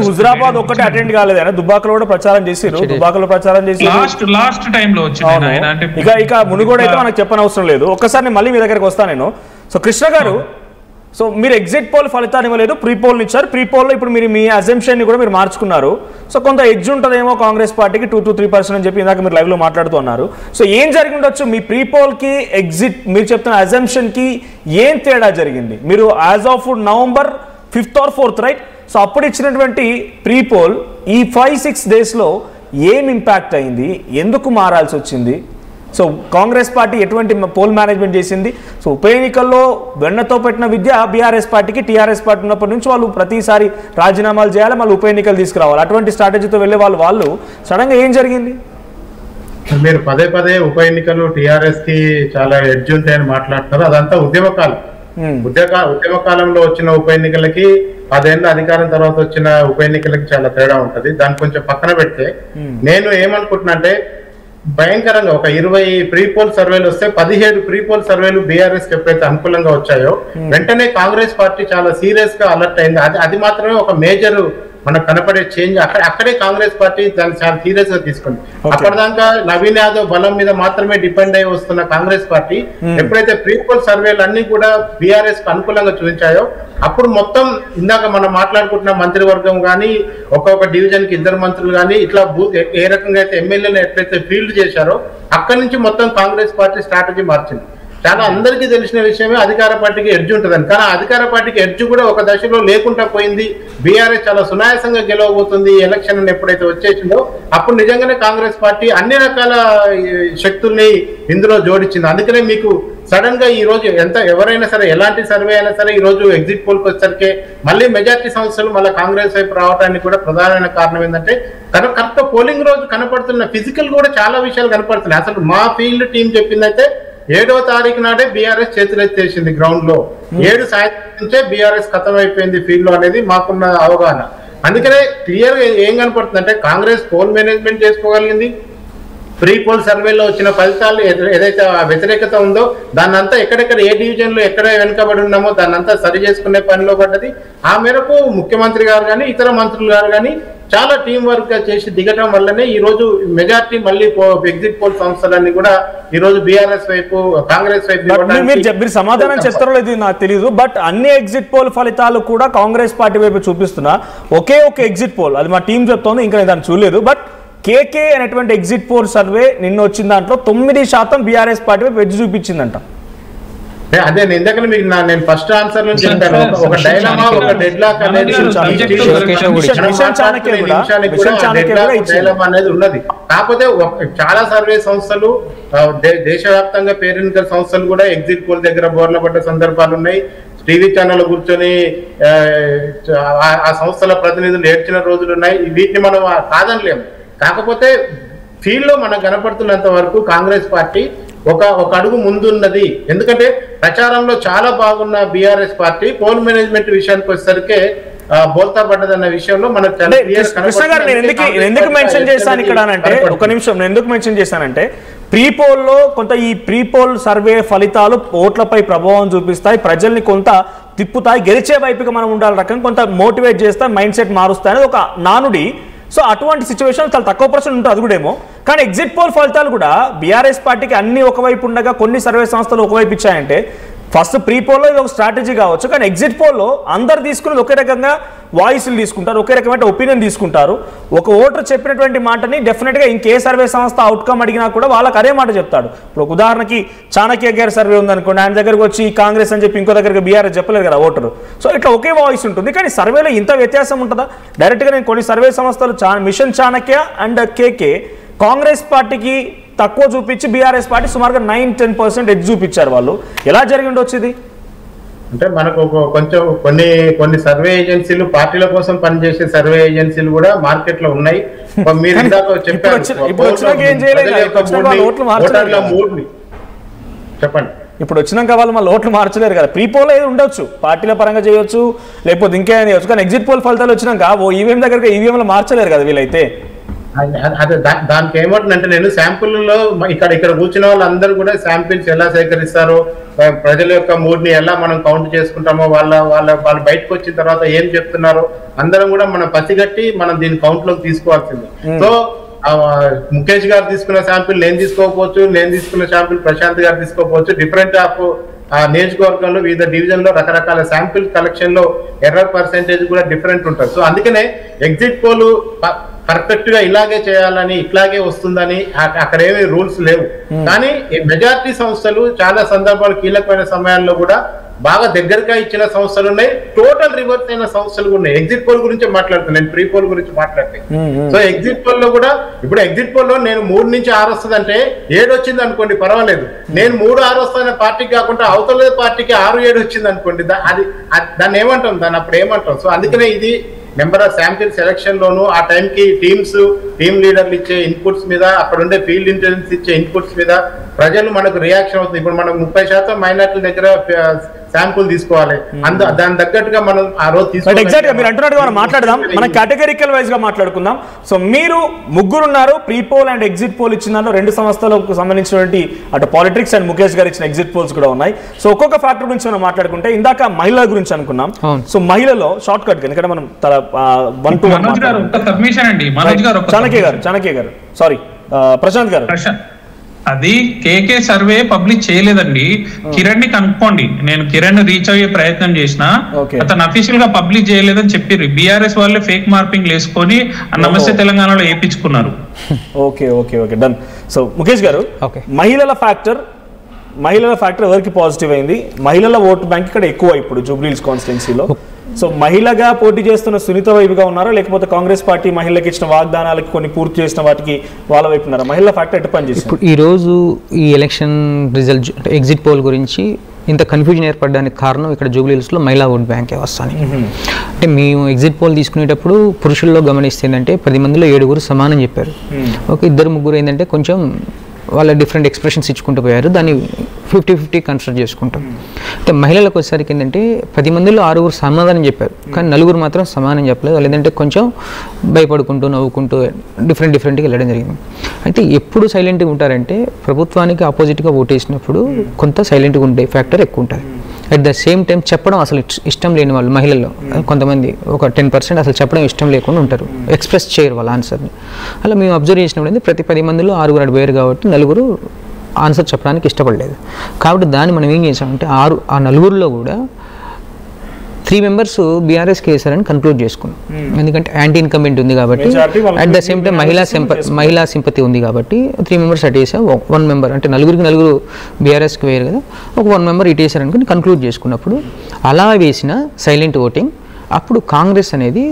హుజరాబాద్ ఒక్కటే అటెండ్ కాలేదు ఆయన, దుబ్బాకలో కూడా ప్రచారం చేసిరు, దుబ్బాకలో ప్రచారం చేసి లాస్ట్ టైం లో ఇక మునుగోడు అయితే మనకు చెప్పనవసరం లేదు. ఒక్కసారి మళ్ళీ మీ దగ్గరకు వస్తాను నేను. సో కృష్ణ గారు, సో మీరు ఎగ్జిట్ పోల్ ఫలితాన్ని ఇవ్వలేదు, ప్రీ పోల్ని ఇచ్చారు. ప్రీ పోల్లో ఇప్పుడు మీరు మీ అజంప్షన్ని కూడా మీరు మార్చుకున్నారు. సో కొంత ఎడ్జ్ ఉంటుందేమో కాంగ్రెస్ పార్టీకి 2 to 3% అని చెప్పి ఇందాక మీరు లైవ్లో మాట్లాడుతున్నారు. సో ఏం జరిగి ఉండొచ్చు? మీ ప్రీ పోల్కి ఎగ్జిట్ మీరు చెప్తున్న అజంప్షన్కి ఏం తేడా జరిగింది? మీరు as of November 5th or 4th right? So అప్పుడు ఇచ్చినటువంటి ప్రీ పోల్ ఈ 5-6 డేస్లో ఏం ఇంపాక్ట్ అయింది, ఎందుకు మారాల్సి వచ్చింది? సో కాంగ్రెస్ పార్టీ ఎటువంటి పోల్ మేనేజ్మెంట్ చేసింది? సో ఉప ఎన్నికల్లో వెన్నతో పెట్టిన విద్య బీఆర్ఎస్ పార్టీకి, టీఆర్ఎస్ పార్టీ ఉన్నప్పటి నుంచి వాళ్ళు ప్రతిసారి రాజీనామాలు చేయాలి, మళ్ళీ ఉప ఎన్నికలు తీసుకురావాలి. అటువంటి స్ట్రాటజీతో వెళ్ళే వాళ్ళు సడన్గా ఏం జరిగింది? మీరు పదే పదే ఉప ఎన్నికలు టీఆర్ఎస్ కి చాలా ఎడ్జ్ ఉంటాయని మాట్లాడుతున్నారు. అదంతా ఉద్యమకాలం. ఉద్యమకాలంలో వచ్చిన ఉప ఎన్నికలకి 10 ఏళ్ళ అధికారం తర్వాత వచ్చిన ఉప ఎన్నికలకి చాలా తేడా ఉంటది. దాన్ని కొంచెం పక్కన పెడితే నేను ఏమనుకుంటున్నా అంటే, భయంకరంగా ఒక 20 ప్రీ పోల్ సర్వేలు వస్తే 17 ప్రీ పోల్ సర్వేలు బీఆర్ఎస్ కి ఎప్పుడైతే అనుకూలంగా వచ్చాయో వెంటనే కాంగ్రెస్ పార్టీ చాలా సీరియస్ గా అలర్ట్ అయింది. అది మాత్రమే ఒక మేజర్ మనకు కనపడే చేంజ్. అక్కడే కాంగ్రెస్ పార్టీ దాన్ని చాలా సీరియస్ గా తీసుకుంది. అప్పటిదాకా నవీన్ యాదవ్ బలం మీద మాత్రమే డిపెండ్ అయి వస్తున్న కాంగ్రెస్ పార్టీ ఎప్పుడైతే ప్రీ పోల్ సర్వేలు అన్ని కూడా బీఆర్ఎస్ కు అనుకూలంగా చూపించాయో అప్పుడు మొత్తం ఇందాక మనం మాట్లాడుకుంటున్న మంత్రివర్గం కానీ, ఒక్కొక్క డివిజన్ కి 2 మంత్రులు కానీ, ఇట్లా ఏ రకంగా అయితే ఎమ్మెల్యేలు ఎట్లయితే ఫీల్డ్ చేశారో అక్కడి నుంచి మొత్తం కాంగ్రెస్ పార్టీ స్ట్రాటజీ మార్చింది. చాలా అందరికీ తెలిసిన విషయమే అధికార పార్టీకి ఎడ్జ్ ఉంటుందని. కానీ అధికార పార్టీకి ఎడ్జ్ కూడా ఒక దశలో లేకుండా పోయింది. బీఆర్ఎస్ చాలా సునాయాసంగా గెలవబోతుంది ఎలక్షన్ అని ఎప్పుడైతే వచ్చేసిందో అప్పుడు నిజంగానే కాంగ్రెస్ పార్టీ అన్ని రకాల శక్తుల్ని ఇందులో జోడించింది. అందుకనే మీకు సడన్ గా ఈ రోజు ఎవరైనా సరే ఎలాంటి సర్వే అయినా సరే ఈ రోజు ఎగ్జిట్ పోల్ కి వచ్చేసరికి మళ్ళీ మెజార్టీ సంస్థలు మళ్ళీ కాంగ్రెస్ వైపు రావడానికి కూడా ప్రధానమైన కారణం ఏంటంటే కరెక్ట్ పోలింగ్ రోజు కనపడుతున్న ఫిజికల్ కూడా చాలా విషయాలు కనపడుతున్నాయి. అసలు మా ఫీల్డ్ టీం చెప్పిందైతే 7వ తారీఖు నాడే బీఆర్ఎస్ చేతులెత్తేసింది గ్రౌండ్ లో. 7 సాయంత్రం నుంచే బీఆర్ఎస్ ఖతం అయిపోయింది ఫీల్డ్ లో అనేది మాకున్న అవగాహన. అందుకనే క్లియర్ గా ఏం కనపడుతుంది అంటే కాంగ్రెస్ పోల్ మేనేజ్మెంట్ చేసుకోగలిగింది. ప్రీ పోల్ సర్వేలో వచ్చిన ఫలితాలు ఏదైతే వ్యతిరేకత ఉందో దాన్నంతా ఎక్కడెక్కడ ఏ డివిజన్ లో ఎక్కడ వెనుకబడి ఉన్నామో దాన్నంతా సరి చేసుకునే పనిలో పడ్డది. ఆ మేరకు ముఖ్యమంత్రి గారు కానీ ఇతర మంత్రులు గారు కానీ చాలా టీం వర్క్ గా చేసి దిగటం వల్లనే ఈ రోజు మెజార్టీ మళ్ళీ ఎగ్జిట్ పోల్ సంస్థలన్నీ కూడా ఈ రోజు బీఆర్ఎస్ వైపు కాంగ్రెస్ వైపు. మీరు సమాధానం చెప్తారో లేదు నాకు తెలియదు, బట్ అన్ని ఎగ్జిట్ పోల్ ఫలితాలు కూడా కాంగ్రెస్ పార్టీ వైపు చూపిస్తున్నా. ఒకే ఒక ఎగ్జిట్ పోల్, అది మా టీం చెప్తోంది, ఇంకా నేను దాన్ని చూడలేదు, బట్ కేకే అనేటువంటి ఎగ్జిట్ పోల్ సర్వే నిన్న వచ్చిన దాంట్లో 9% బీఆర్ఎస్ పార్టీ వైపు ఎడ్జ్ చూపించిందంట. అదే ఇందాక మీకు నేను ఫస్ట్ ఆన్సర్ నుంచి చెప్పాను, ఒక డైలమా ఒక డెడ్ లాక్ అనేది ఉన్నది. కాకపోతే చాలా సర్వే సంస్థలు దేశవ్యాప్తంగా పేరెన్నికల సంస్థలు కూడా ఎగ్జిట్ పోల్ దగ్గర బోర్ల పడ్డ సందర్భాలు ఉన్నాయి. టీవీ ఛానల్ కూర్చొని ఆ సంస్థల ప్రతినిధులు ఏడ్చిన రోజులు ఉన్నాయి. వీటిని మనం కాదనలేము. కాకపోతే ఫీల్డ్ లో మనకు కనపడుతున్నంత వరకు కాంగ్రెస్ పార్టీ ఒక అడుగు ముందున్నది. ఎందుకంటే ప్రచారంలో చాలా బాగున్న బీఆర్ఎస్ పార్టీ పోల్ మేనేజ్మెంట్ విషయానికి వచ్చేసరికి బోల్తా పడ్డదన్న విషయంలో మనకు ఎందుకు మెన్షన్ చేశాను ఇక్కడ అంటే, ఒక నిమిషం, నేను ఎందుకు మెన్షన్ చేశానంటే ప్రీ పోల్లో కొంత ఈ ప్రీ పోల్ సర్వే ఫలితాలు ఓట్లపై ప్రభావం చూపిస్తాయి, ప్రజల్ని కొంత తిప్పుతాయి, గెలిచే వైపుగా మనం ఉండాలి రకం కొంత మోటివేట్ చేస్తాయి, మైండ్ సెట్ మారుస్తాయి అనేది ఒక నానుడి. సో అటువంటి సిచ్యువేషన్ చాలా తక్కువ పర్సెంట్ ఉంటుంది అది కూడా ఏమో. కానీ ఎగ్జిట్ పోల్ ఫలితాలు కూడా బీఆర్ఎస్ పార్టీకి అన్ని ఒకవైపు ఉండగా కొన్ని సర్వే సంస్థలు ఒకవైపు ఇచ్చాయంటే ఫస్ట్ ప్రీ పోల్లో ఇది ఒక స్ట్రాటజీ కావచ్చు, కానీ ఎగ్జిట్ పోల్లో అందరు తీసుకునేది ఒకే రకంగా వాయిస్లు తీసుకుంటారు, ఒకే రకమైన ఒపీనియన్ తీసుకుంటారు. ఒక ఓటర్ చెప్పినటువంటి మాటని డెఫినెట్గా ఇంకే సర్వే సంస్థ అవుట్కమ్ అడిగినా కూడా వాళ్ళకి అదే మాట చెప్తాడు. ఇప్పుడు ఒక ఉదాహరణకి చాణక్య గారి సర్వే ఉందనుకోండి, ఆయన దగ్గరకు వచ్చి కాంగ్రెస్ అని చెప్పి ఇంకో దగ్గరికి బీఆర్ఎస్ చెప్పలేరు కదా ఓటరు. సో ఇట్లా ఒకే వాయిస్ ఉంటుంది. కానీ సర్వేలో ఇంత వ్యత్యాసం ఉంటుందా? డైరెక్ట్గా నేను కొన్ని సర్వే సంస్థలు మిషన్ చాణక్య అండ్ కేకే కాంగ్రెస్ పార్టీకి తక్కువ చూపించి బీఆర్ఎస్ పార్టీ సుమారుగా 9-10% ఎడ్జ్ చూపించారు. వాళ్ళు ఎలా జరిగి ఉండొచ్చు ఇది? అంటే మనకు కొంచెం కొన్ని సర్వే ఏజెన్సీలు పార్టీల కోసం పనిచేసే సర్వే ఏజెన్సీలు కూడా మార్కెట్ లో ఉన్నాయి. మీరు ఇందాక చెప్పారు చెప్పండి. ఇప్పుడు వచ్చినాక వాళ్ళు మళ్ళీ ఓట్లు మార్చలేరు కదా. ప్రీ పోల్ ఏది ఉండొచ్చు, పార్టీల పరంగా చేయొచ్చు, లేకపోతే ఇంకేమైనా చేయొచ్చు. కానీ ఎగ్జిట్ పోల్ ఫలితాలు వచ్చినాక ఓ ఈవీఎం దగ్గర ఈవీఎంలో మార్చలేరు కదా వీళ్ళైతే. అదే దానికి ఏమంటుందంటే, నేను శాంపుల్లో ఇక్కడ కూర్చున్న వాళ్ళందరూ కూడా శాంపిల్స్ ఎలా సేకరిస్తారో, ప్రజల యొక్క మూడ్ ని ఎలా మనం కౌంట్ చేసుకుంటామో, వాళ్ళు బయటకు వచ్చిన తర్వాత ఏం చెప్తున్నారో అందరం కూడా మనం పసిగట్టి మనం దీన్ని కౌంట్ లోకి తీసుకోవాల్సింది. సో ముఖేష్ గారు తీసుకున్న శాంపిల్ నేను తీసుకోకపోవచ్చు, నేను తీసుకున్న శాంపిల్ ప్రశాంత్ గారు తీసుకోకపోవచ్చు. డిఫరెంట్ ఆఫ్ నియోజకవర్గంలో వివిధ డివిజన్ లో రకరకాల శాంపిల్ కలెక్షన్ లో ఎర్రర్ పర్సెంటేజ్ కూడా డిఫరెంట్ ఉంటుంది. సో అందుకనే ఎగ్జిట్ పోల్ పర్ఫెక్ట్ గా ఇలాగే చేయాలని, ఇట్లాగే వస్తుందని అక్కడ ఏమి రూల్స్ లేవు. కానీ మెజారిటీ సంస్థలు చాలా సందర్భాలు కీలకమైన సమయాల్లో కూడా బాగా దగ్గరగా ఇచ్చిన సంస్థలు ఉన్నాయి, టోటల్ రివర్స్ అయిన సంస్థలు ఉన్నాయి. ఎగ్జిట్ పోల్ గురించి మాట్లాడుతున్నాను, నేను ప్రీ పోల్ గురించి మాట్లాడితే. సో ఎగ్జిట్ పోల్ లో కూడా ఇప్పుడు ఎగ్జిట్ పోల్ లో నేను 3 నుంచి 6 వస్తుంది అంటే 7 వచ్చింది అనుకోండి, పర్వాలేదు. నేను 3, 6 వస్తున్న పార్టీకి కాకుండా అవతల పార్టీకి 6, 7 వచ్చింది అనుకోండి, దాన్ని ఏమంటాం, దాన్ని అప్పుడు ఏమంటాం. సో అందుకనే ఇది నెంబర్ ఆఫ్ శాంపిల్ సెలక్షన్ లోను ఆ టైంకి టీమ్ లీడర్లు ఇచ్చే ఇన్పుట్స్ మీద, అక్కడ ఉండే ఫీల్డ్ ఇంటెలిజెన్స్ ఇచ్చే ఇన్పుట్స్ మీద ప్రజలు మనకు రియాక్షన్ అవుతుంది. ఇప్పుడు మనం 30% మైనార్టీల దగ్గర శాంపుల్ తీసుకోవాలి, దాని తగ్గట్టుగా మనం ఆ రోజు తీసుకోవాలి. ఎగ్జాక్ట్ గా మీరు అంటున్నట్టుగా మనం మాట్లాడదాం, మనం కేటగిరికల్ వైజ్ గా మాట్లాడుకుందాం. సో మీరు ముగ్గురున్నారు, pre poll and exit poll ఇచ్చిన దాంట్లో 2 సంస్థలకు సంబంధించినటువంటి అటు పాలిటిక్స్ అండ్ ముఖేష్ గారు ఇచ్చిన ఎగ్జిట్ పోల్స్ కూడా ఉన్నాయి. సో ఒక్కొక్క ఫ్యాక్టర్ గురించి మనం మాట్లాడుకుంటే, ఇందాక మహిళల గురించి అనుకున్నాం. సో మహిళలో షార్ట్ కట్ ఎందుకంటే మనం చాణక్య గారు సారీ ప్రశాంత్ గారు, అది కేకే సర్వే పబ్లిష్ చేయలేదండి. కిరణ్ ని కనుక్కోండి, నేను కిరణ్ రీచ్ అయ్యే ప్రయత్నం చేసిన, అతను అఫీషియల్ గా పబ్లిష్ చేయలేదని చెప్పారు. బీఆర్ఎస్ వాళ్ళే ఫేక్ మార్పింగ్ వేసుకొని నమస్తే తెలంగాణలో వేయించుకున్నారు. Okay okay okay done. So Mukesh గారు, మహిళల ఫ్యాక్టర్ ఎవరికి పాజిటివ్ అయింది? మహిళల ఓటు బ్యాంక్ ఇక్కడ ఎక్కువ ఇప్పుడు జూబ్లీహిల్స్ కాన్స్టిట్యున్సీలో. సో మహిళగా పోటీ చేస్తున్న సునీత వైపుగా ఉన్నారా, లేకపోతే కాంగ్రెస్ పార్టీ మహిళలకు ఇచ్చిన వాగ్దానాలకు కొన్ని పూర్తి చేసిన వాటికి వాళ్ళ వైపు ఉన్నారా? మహిళల ఫ్యాక్టర్ ఎటు పని చేస్తుంది? ఈ రోజు ఈ ఎలక్షన్ రిజల్ట్ ఎగ్జిట్ పోల్ గురించి ఇంత కన్ఫ్యూజన్ ఏర్పడడానికి కారణం ఇక్కడ జూబ్లీహిల్స్లో మహిళా ఓట్ బ్యాంకే వస్తాను. అంటే మేము ఎగ్జిట్ పోల్ తీసుకునేటప్పుడు పురుషుల్లో గమనిస్తే ఏంటంటే 10 మందిలో 7 సమానం చెప్పారు. ఒక 2-3 ఏంటంటే కొంచెం వాళ్ళ డిఫరెంట్ ఎక్స్ప్రెషన్స్ ఇచ్చుకుంటూ పోయారు. దాన్ని 50-50 కన్సిడర్ చేసుకుంటాం. అంటే మహిళలకు వచ్చేసరికి ఏంటంటే 10 మందిలో 6 సమాధానం చెప్పారు, కానీ 4 మాత్రం సమానం చెప్పలేదు. లేదంటే కొంచెం భయపడుకుంటూ నవ్వుకుంటూ డిఫరెంట్గా వెళ్ళడం జరిగింది. అయితే ఎప్పుడు సైలెంట్గా ఉంటారంటే ప్రభుత్వానికి ఆపోజిట్గా ఓటేసినప్పుడు కొంత సైలెంట్గా ఉండే ఫ్యాక్టర్ ఎక్కువ ఉంటుంది. అట్ ద సేమ్ టైం చెప్పడం అసలు ఇష్టం లేని వాళ్ళు మహిళల్లో కొంతమంది ఒక 10% అసలు చెప్పడం ఇష్టం లేకుండా ఉంటారు, ఎక్స్ప్రెస్ చేయరు వాళ్ళ ఆన్సర్ని. అలా మేము అబ్జర్వ్ చేసినప్పుడు ప్రతి 10 మందిలో 6 అడిపోయారు కాబట్టి 4 ఆన్సర్ చెప్పడానికి ఇష్టపడలేదు. కాబట్టి దాన్ని మనం ఏం చేసామంటే ఆ 4లో కూడా 3 మెంబర్స్ బీఆర్ఎస్కి వేశారని కన్క్లూడ్ చేసుకున్నాం. ఎందుకంటే యాంటీ ఇన్కంబెంట్ ఉంది కాబట్టి, అట్ ద సేమ్ టైం మహిళా సింపతి ఉంది కాబట్టి 3 మెంబర్స్ అటు వేసాం. 1 మెంబర్ అంటే 4 బీఆర్ఎస్కి వేయరు కదా, ఒక 1 మెంబర్ ఇటు వేశారనుకుని కన్క్లూడ్ చేసుకున్నప్పుడు అలా వేసిన సైలెంట్ ఓటింగ్ అప్పుడు కాంగ్రెస్ అనేది